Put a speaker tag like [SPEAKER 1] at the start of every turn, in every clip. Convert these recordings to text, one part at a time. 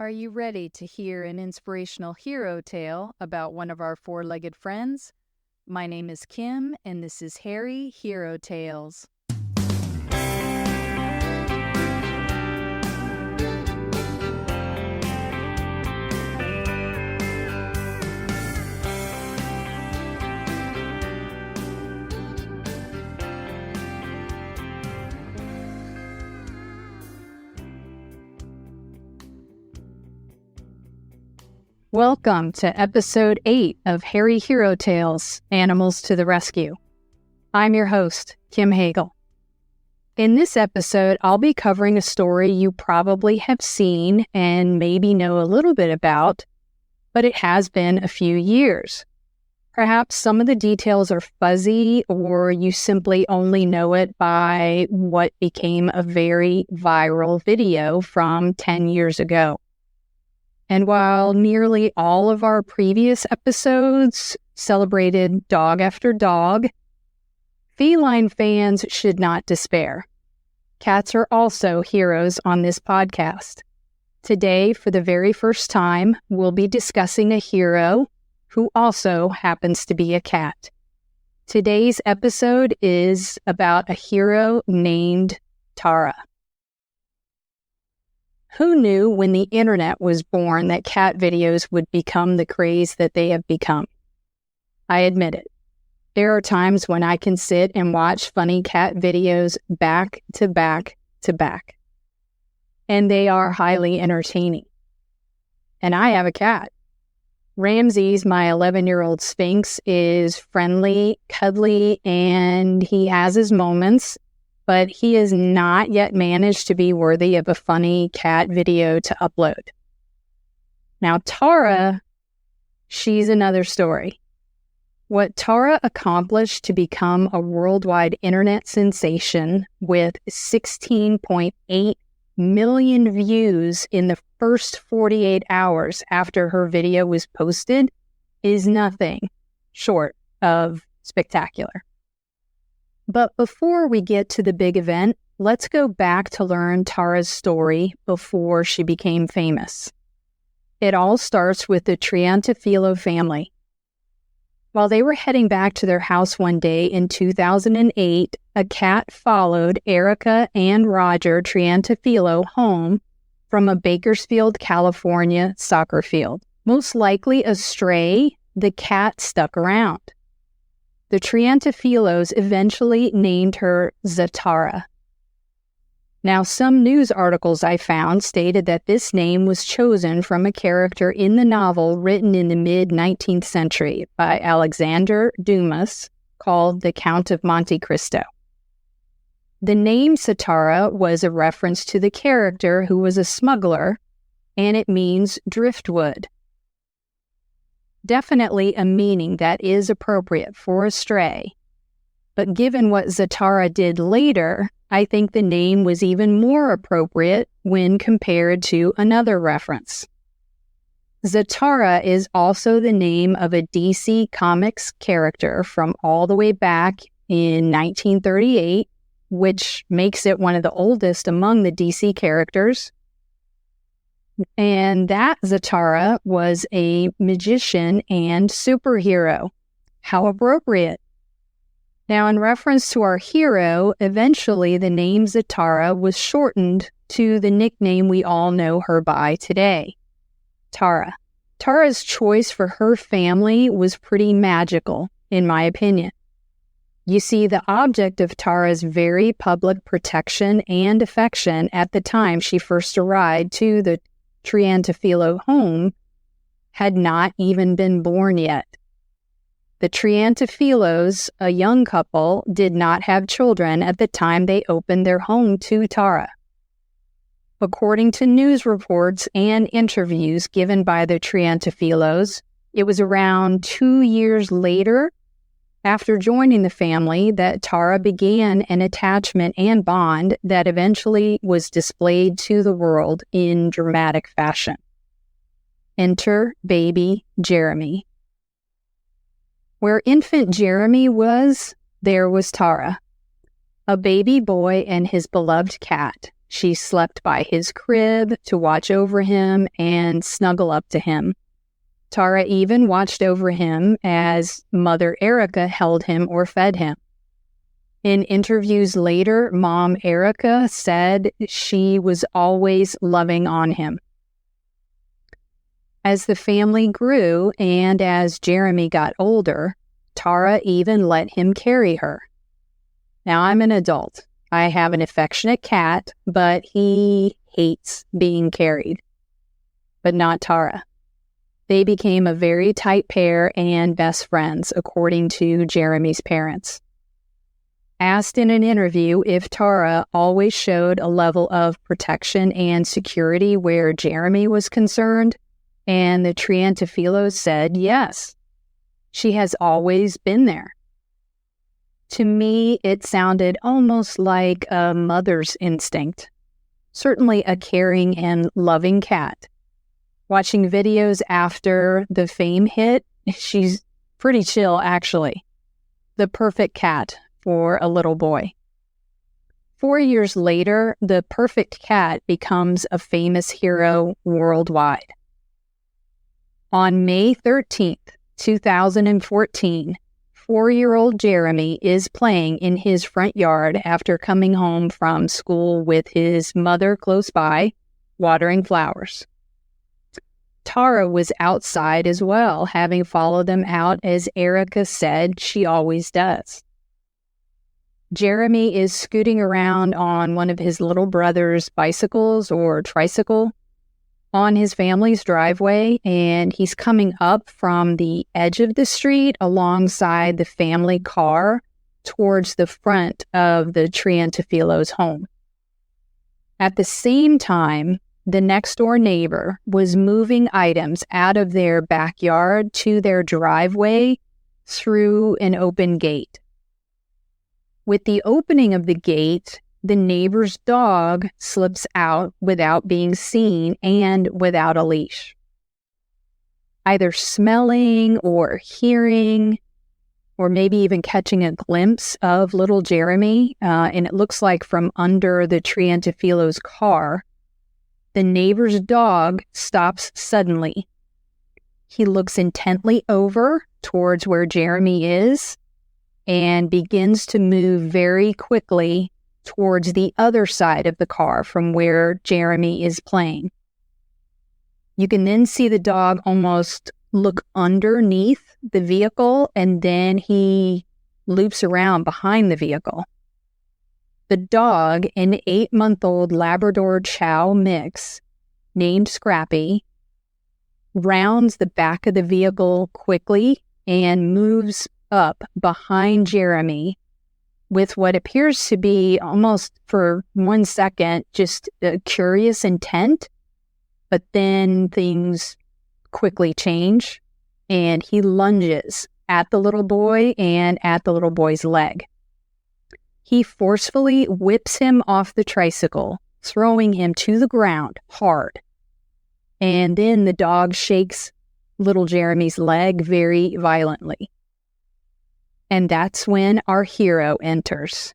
[SPEAKER 1] Are you ready to hear an inspirational hero tale about one of our four-legged friends? My name is Kim, and this is Harry Hero Tales. Welcome to episode 8 of Harry Hero Tales, Animals to the Rescue. I'm your host, Kim Hagel. In this episode, I'll be covering a story you probably have seen and maybe know a little bit about, but it has been a few years. Perhaps some of the details are fuzzy, or you simply only know it by what became a very viral video from 10 years ago. And while nearly all of our previous episodes celebrated dog after dog, feline fans should not despair. Cats are also heroes on this podcast. Today, for the very first time, we'll be discussing a hero who also happens to be a cat. Today's episode is about a hero named Tara. Who knew when the internet was born that cat videos would become the craze that they have become? I admit it. There are times when I can sit and watch funny cat videos back to back to back. And they are highly entertaining. And I have a cat. Ramses, my 11-year-old Sphinx, is friendly, cuddly, and he has his moments, but he has not yet managed to be worthy of a funny cat video to upload. Now, Tara, she's another story. What Tara accomplished to become a worldwide internet sensation with 16.8 million views in the first 48 hours after her video was posted is nothing short of spectacular. But before we get to the big event, let's go back to learn Tara's story before she became famous. It all starts with the Triantafilo family. While they were heading back to their house one day in 2008, a cat followed Erica and Roger Triantafilo home from a Bakersfield, California soccer field. Most likely a stray, the cat stuck around. The Triantafilos eventually named her Zatara. Now, some news articles I found stated that this name was chosen from a character in the novel written in the mid-19th century by Alexander Dumas called The Count of Monte Cristo. The name Zatara was a reference to the character who was a smuggler, and it means driftwood. Definitely a meaning that is appropriate for a stray. But given what Zatara did later, I think the name was even more appropriate when compared to another reference. Zatara is also the name of a DC Comics character from all the way back in 1938, which makes it one of the oldest among the DC characters. And that Zatara was a magician and superhero. How appropriate. Now, in reference to our hero, eventually the name Zatara was shortened to the nickname we all know her by today, Tara. Tara's choice for her family was pretty magical, in my opinion. You see, the object of Tara's very public protection and affection at the time she first arrived to the Triantafilo home had not even been born yet. The Triantafilos, a young couple, did not have children at the time they opened their home to Tara. According to news reports and interviews given by the Triantafilos, it was around 2 years later, after joining the family, that Tara began an attachment and bond that eventually was displayed to the world in dramatic fashion. Enter baby Jeremy. Where infant Jeremy was, there was Tara, a baby boy and his beloved cat, She slept by his crib to watch over him and snuggle up to him. Tara even watched over him as Mother Erica held him or fed him. In interviews later, Mom Erica said she was always loving on him. As the family grew and as Jeremy got older, Tara even let him carry her. Now, I'm an adult. I have an affectionate cat, but he hates being carried. But not Tara. They became a very tight pair and best friends, according to Jeremy's parents. Asked in an interview if Tara always showed a level of protection and security where Jeremy was concerned, and the Triantafilos said yes. She has always been there. To me, it sounded almost like a mother's instinct. Certainly a caring and loving cat. Watching videos after the fame hit, she's pretty chill, actually. The perfect cat for a little boy. 4 years later, the perfect cat becomes a famous hero worldwide. On May 13th, 2014, 4-year-old Jeremy is playing in his front yard after coming home from school with his mother close by, watering flowers. Tara was outside as well, having followed them out as Erica said she always does. Jeremy is scooting around on one of his little brother's bicycles or tricycle on his family's driveway, and he's coming up from the edge of the street alongside the family car towards the front of the Triantafilos' home. At the same time, the next-door neighbor was moving items out of their backyard to their driveway through an open gate. With the opening of the gate, the neighbor's dog slips out without being seen and without a leash. Either smelling or hearing, or maybe even catching a glimpse of little Jeremy, and it looks like from under the Triantafilos' car, the neighbor's dog stops suddenly. He looks intently over towards where Jeremy is and begins to move very quickly towards the other side of the car from where Jeremy is playing. You can then see the dog almost look underneath the vehicle, and then he loops around behind the vehicle. The dog, an 8-month-old Labrador Chow mix named Scrappy, rounds the back of the vehicle quickly and moves up behind Jeremy with what appears to be almost for 1 second just a curious intent, but then things quickly change and he lunges at the little boy and at the little boy's leg. He forcefully whips him off the tricycle, throwing him to the ground hard. And then the dog shakes little Jeremy's leg very violently. And that's when our hero enters.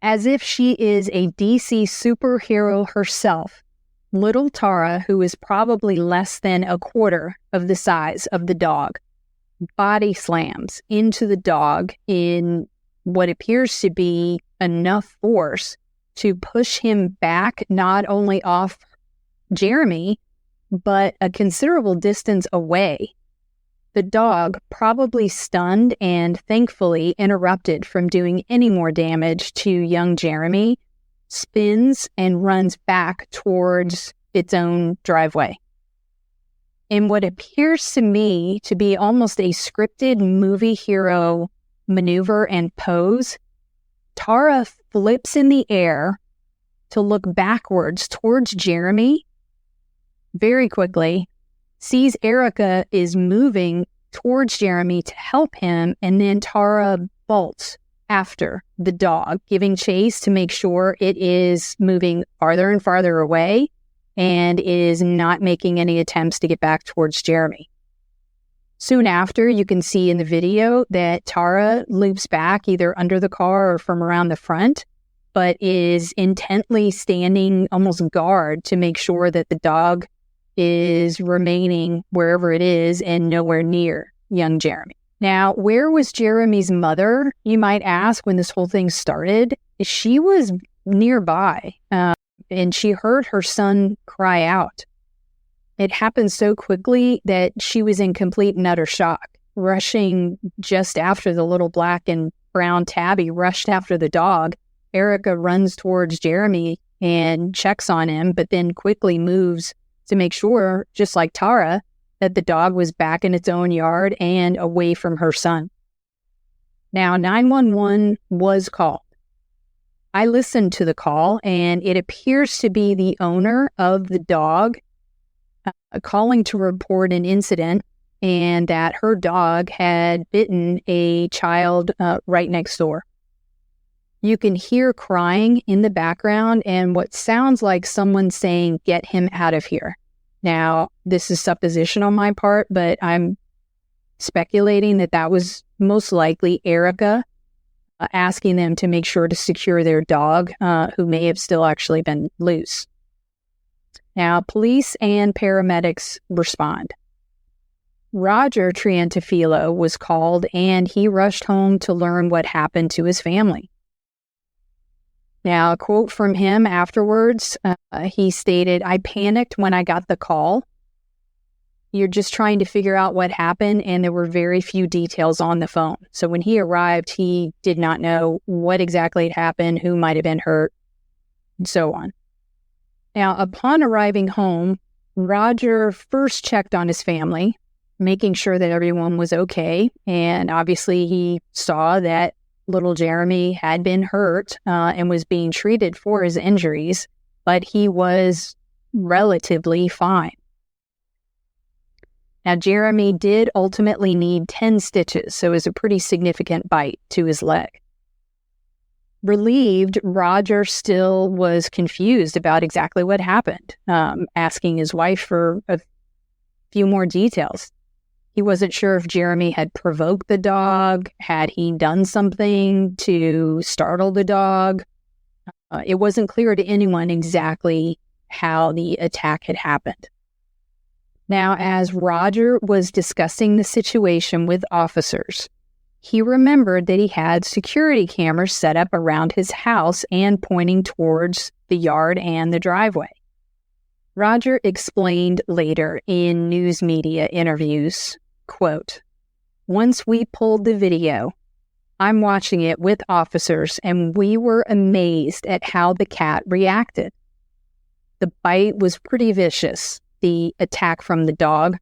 [SPEAKER 1] As if she is a DC superhero herself, little Tara, who is probably less than a quarter of the size of the dog, body slams into the dog in what appears to be enough force to push him back not only off Jeremy, but a considerable distance away. The dog, probably stunned and thankfully interrupted from doing any more damage to young Jeremy, spins and runs back towards its own driveway. In what appears to me to be almost a scripted movie hero maneuver and pose, Tara flips in the air to look backwards towards Jeremy very quickly, sees Erica is moving towards Jeremy to help him, and then Tara bolts after the dog, giving chase to make sure it is moving farther and farther away and is not making any attempts to get back towards Jeremy. Soon after, you can see in the video that Tara loops back either under the car or from around the front but is intently standing almost guard to make sure that the dog is remaining wherever it is and nowhere near young Jeremy. Now, where was Jeremy's mother, you might ask, when this whole thing started? She was nearby, and she heard her son cry out. It happened so quickly that she was in complete and utter shock, rushing just after the little black and brown tabby rushed after the dog. Erica runs towards Jeremy and checks on him, but then quickly moves to make sure, just like Tara, that the dog was back in its own yard and away from her son. Now, 911 was called. I listened to the call, and it appears to be the owner of the dog calling to report an incident and that her dog had bitten a child right next door. You can hear crying in the background and what sounds like someone saying, "Get him out of here." Now, this is supposition on my part, but I'm speculating that that was most likely Erica asking them to make sure to secure their dog, who may have still actually been loose. Now, police and paramedics respond. Roger Triantafilo was called, and he rushed home to learn what happened to his family. Now, a quote from him afterwards, he stated, "I panicked when I got the call. You're just trying to figure out what happened, and there were very few details on the phone." So when he arrived, he did not know what exactly had happened, who might have been hurt, and so on. Now, upon arriving home, Roger first checked on his family, making sure that everyone was okay. And obviously, he saw that little Jeremy had been hurt and was being treated for his injuries, but he was relatively fine. Now, Jeremy did ultimately need 10 stitches, so it was a pretty significant bite to his leg. Relieved, Roger still was confused about exactly what happened, asking his wife for a few more details. He wasn't sure if Jeremy had provoked the dog. Had he done something to startle the dog? It wasn't clear to anyone exactly how the attack had happened. Now, as Roger was discussing the situation with officers, he remembered that he had security cameras set up around his house and pointing towards the yard and the driveway. Roger explained later in news media interviews, quote, "Once we pulled the video, I'm watching it with officers, and we were amazed at how the cat reacted. The bite was pretty vicious, the attack from the dog,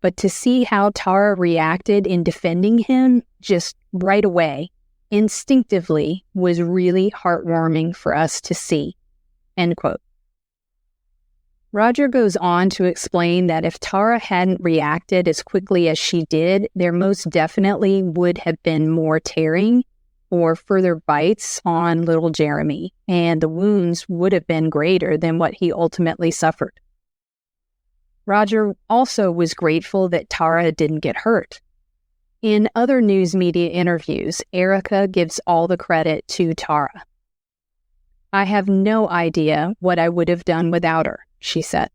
[SPEAKER 1] but to see how Tara reacted in defending him just right away, instinctively, was really heartwarming for us to see," end quote. Roger goes on to explain that if Tara hadn't reacted as quickly as she did, there most definitely would have been more tearing or further bites on little Jeremy, and the wounds would have been greater than what he ultimately suffered. Roger also was grateful that Tara didn't get hurt. In other news media interviews, Erica gives all the credit to Tara. "I have no idea what I would have done without her," she said.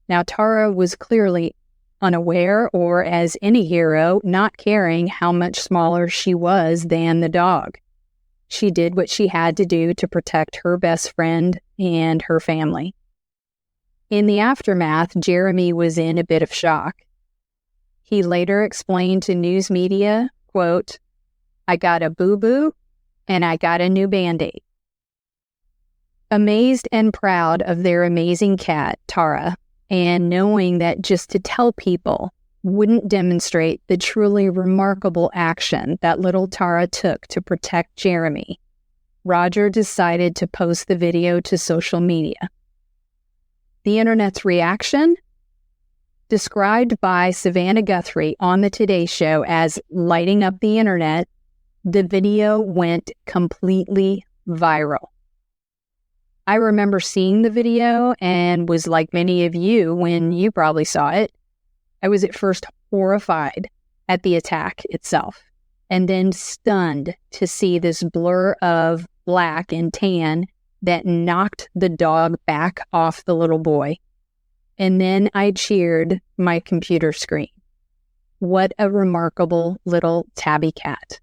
[SPEAKER 1] Now, Tara was clearly unaware, or as any hero, not caring how much smaller she was than the dog. She did what she had to do to protect her best friend and her family. In the aftermath, Jeremy was in a bit of shock. He later explained to news media, quote, "I got a boo-boo and I got a new Band-Aid." Amazed and proud of their amazing cat, Tara, and knowing that just to tell people wouldn't demonstrate the truly remarkable action that little Tara took to protect Jeremy, Roger decided to post the video to social media. The internet's reaction? Described by Savannah Guthrie on the Today Show as lighting up the internet, the video went completely viral. I remember seeing the video and was like many of you when you probably saw it. I was at first horrified at the attack itself, and then stunned to see this blur of black and tan that knocked the dog back off the little boy. And then I cheered my computer screen. What a remarkable little tabby cat.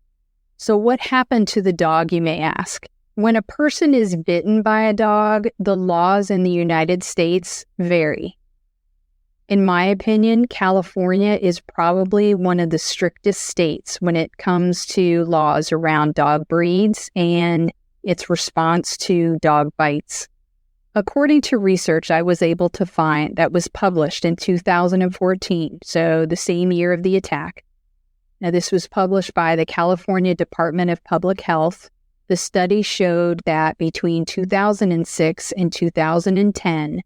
[SPEAKER 1] So what happened to the dog, you may ask? When a person is bitten by a dog, the laws in the United States vary. In my opinion, California is probably one of the strictest states when it comes to laws around dog breeds and its response to dog bites. According to research I was able to find that was published in 2014, so the same year of the attack. Now, this was published by the California Department of Public Health. The study showed that between 2006 and 2010,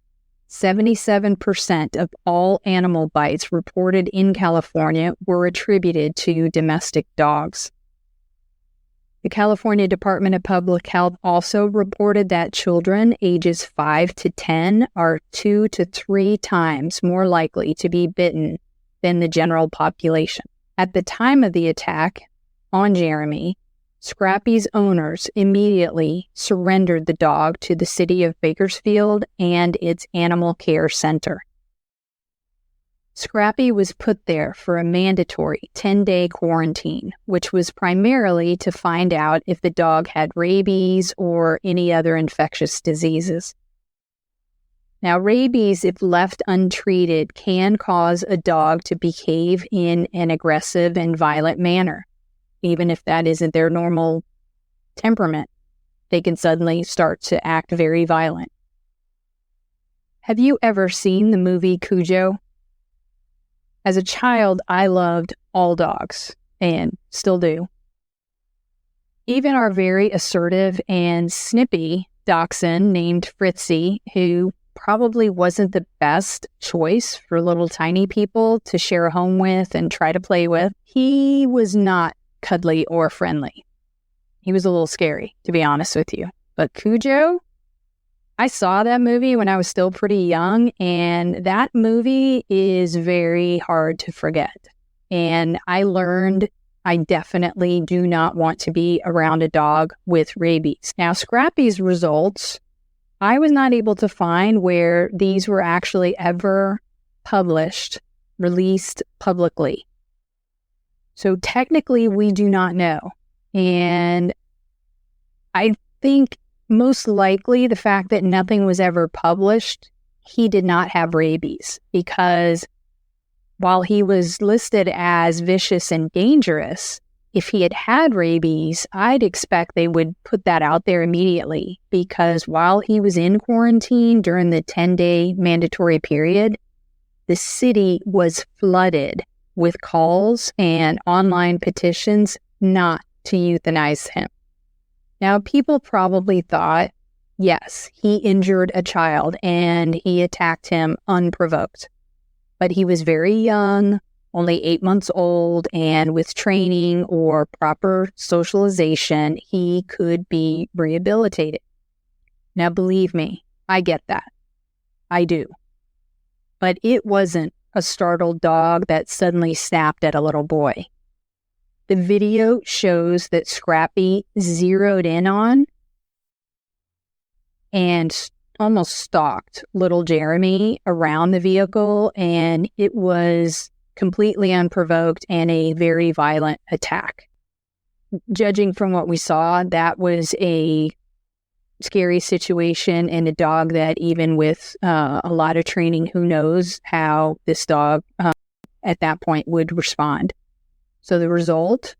[SPEAKER 1] 77% of all animal bites reported in California were attributed to domestic dogs. The California Department of Public Health also reported that children ages 5 to 10 are 2 to 3 times more likely to be bitten than the general population. At the time of the attack on Jeremy, Scrappy's owners immediately surrendered the dog to the city of Bakersfield and its animal care center. Scrappy was put there for a mandatory 10-day quarantine, which was primarily to find out if the dog had rabies or any other infectious diseases. Now, rabies, if left untreated, can cause a dog to behave in an aggressive and violent manner. Even if that isn't their normal temperament, they can suddenly start to act very violent. Have you ever seen the movie Cujo? As a child, I loved all dogs, and still do. Even our very assertive and snippy dachshund named Fritzy, who probably wasn't the best choice for little tiny people to share a home with and try to play with, he was not cuddly or friendly. He was a little scary, to be honest with you. But Cujo, I saw that movie when I was still pretty young, and that movie is very hard to forget. And I learned I definitely do not want to be around a dog with rabies. Now, Scrappy's results, I was not able to find where these were actually ever published, released publicly. So technically, we do not know. And I think most likely the fact that nothing was ever published, he did not have rabies, because while he was listed as vicious and dangerous, if he had had rabies, I'd expect they would put that out there immediately, because while he was in quarantine during the 10-day mandatory period, the city was flooded with calls and online petitions not to euthanize him. Now, people probably thought, yes, he injured a child and he attacked him unprovoked. But he was very young, only 8 months old, and with training or proper socialization, he could be rehabilitated. Now, believe me, I get that. I do. But it wasn't a startled dog that suddenly snapped at a little boy. The video shows that Scrappy zeroed in on and almost stalked little Jeremy around the vehicle, and it was completely unprovoked and a very violent attack. Judging from what we saw, that was a scary situation, and a dog that even with a lot of training, who knows how this dog at that point would respond. So the result,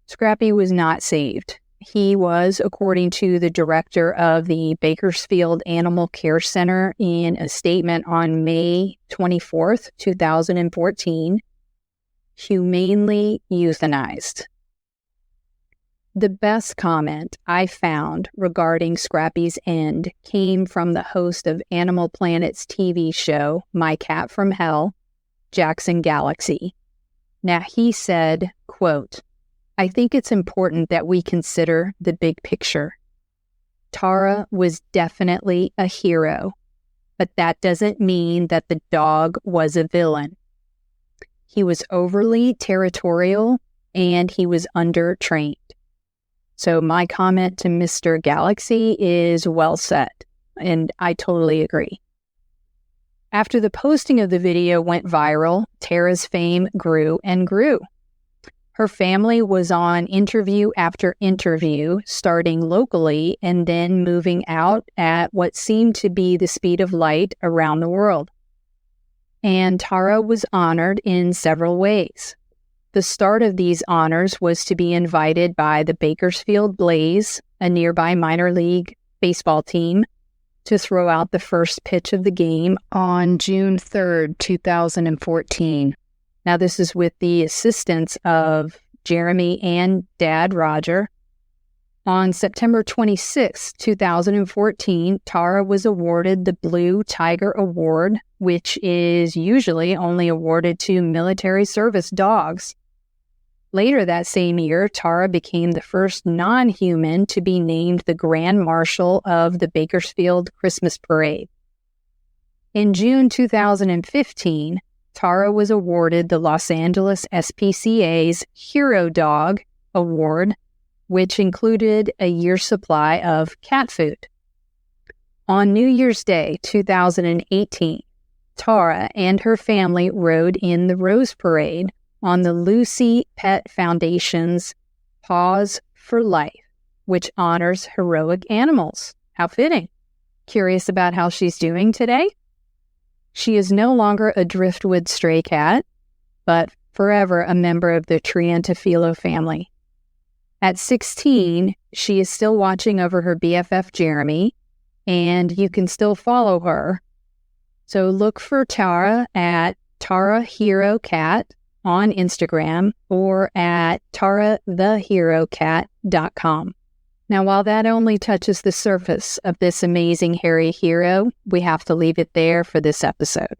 [SPEAKER 1] Scrappy was not saved. He was, according to the director of the Bakersfield Animal Care Center in a statement on May 24th, 2014, humanely euthanized. The best comment I found regarding Scrappy's end came from the host of Animal Planet's TV show, My Cat from Hell, Jackson Galaxy. Now, he said, quote, "I think it's important that we consider the big picture. Tara was definitely a hero, but that doesn't mean that the dog was a villain. He was overly territorial and he was undertrained. So my comment to Mr. Galaxy is well said, and I totally agree. After the posting of the video went viral, Tara's fame grew and grew. Her family was on interview after interview, starting locally and then moving out at what seemed to be the speed of light around the world. And Tara was honored in several ways. The start of these honors was to be invited by the Bakersfield Blaze, a nearby minor league baseball team, to throw out the first pitch of the game on June 3rd, 2014. Now, this is with the assistance of Jeremy and Dad Roger. On September 26, 2014, Tara was awarded the Blue Tiger Award, which is usually only awarded to military service dogs. Later that same year, Tara became the first non-human to be named the Grand Marshal of the Bakersfield Christmas Parade. In June 2015, Tara was awarded the Los Angeles SPCA's Hero Dog Award, which included a year's supply of cat food. On New Year's Day 2018, Tara and her family rode in the Rose Parade on the Lucy Pet Foundation's Paws for Life, which honors heroic animals. How fitting. Curious about how she's doing today? She is no longer a driftwood stray cat, but forever a member of the Triantafilo family. At 16, she is still watching over her BFF Jeremy, and you can still follow her. So look for Tara at Tara Hero Cat on Instagram or at taratheherocat.com. Now, while that only touches the surface of this amazing hairy hero, we have to leave it there for this episode.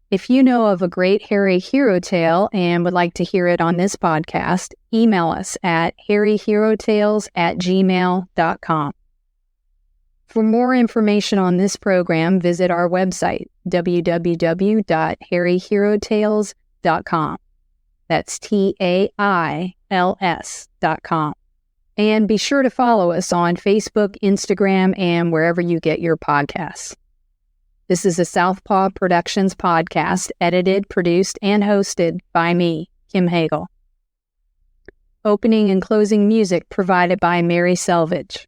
[SPEAKER 1] If you know of a great hairy hero tale and would like to hear it on this podcast, email us at hairyherotales@gmail.com. For more information on this program, visit our website, www.hairyherotales.com. That's TAILS.com. And be sure to follow us on Facebook, Instagram, and wherever you get your podcasts. This is a Southpaw Productions podcast, edited, produced, and hosted by me, Kim Hagel. Opening and closing music provided by Mary Selvage.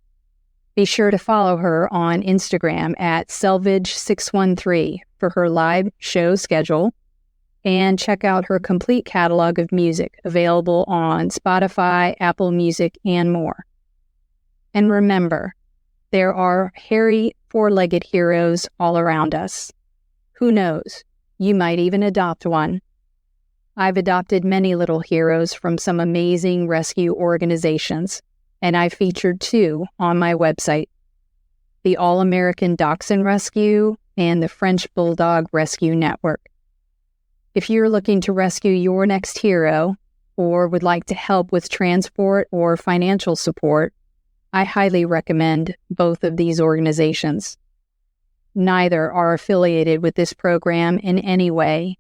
[SPEAKER 1] Be sure to follow her on Instagram at Selvage613 for her live show schedule, and check out her complete catalog of music available on Spotify, Apple Music, and more. And remember, there are hairy, four-legged heroes all around us. Who knows? You might even adopt one. I've adopted many little heroes from some amazing rescue organizations, and I've featured 2 on my website: the All-American Dachshund Rescue and the French Bulldog Rescue Network. If you're looking to rescue your next hero or would like to help with transport or financial support, I highly recommend both of these organizations. Neither are affiliated with this program in any way,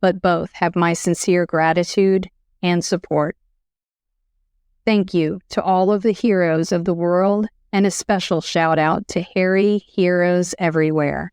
[SPEAKER 1] but both have my sincere gratitude and support. Thank you to all of the heroes of the world, and a special shout out to hairy heroes everywhere.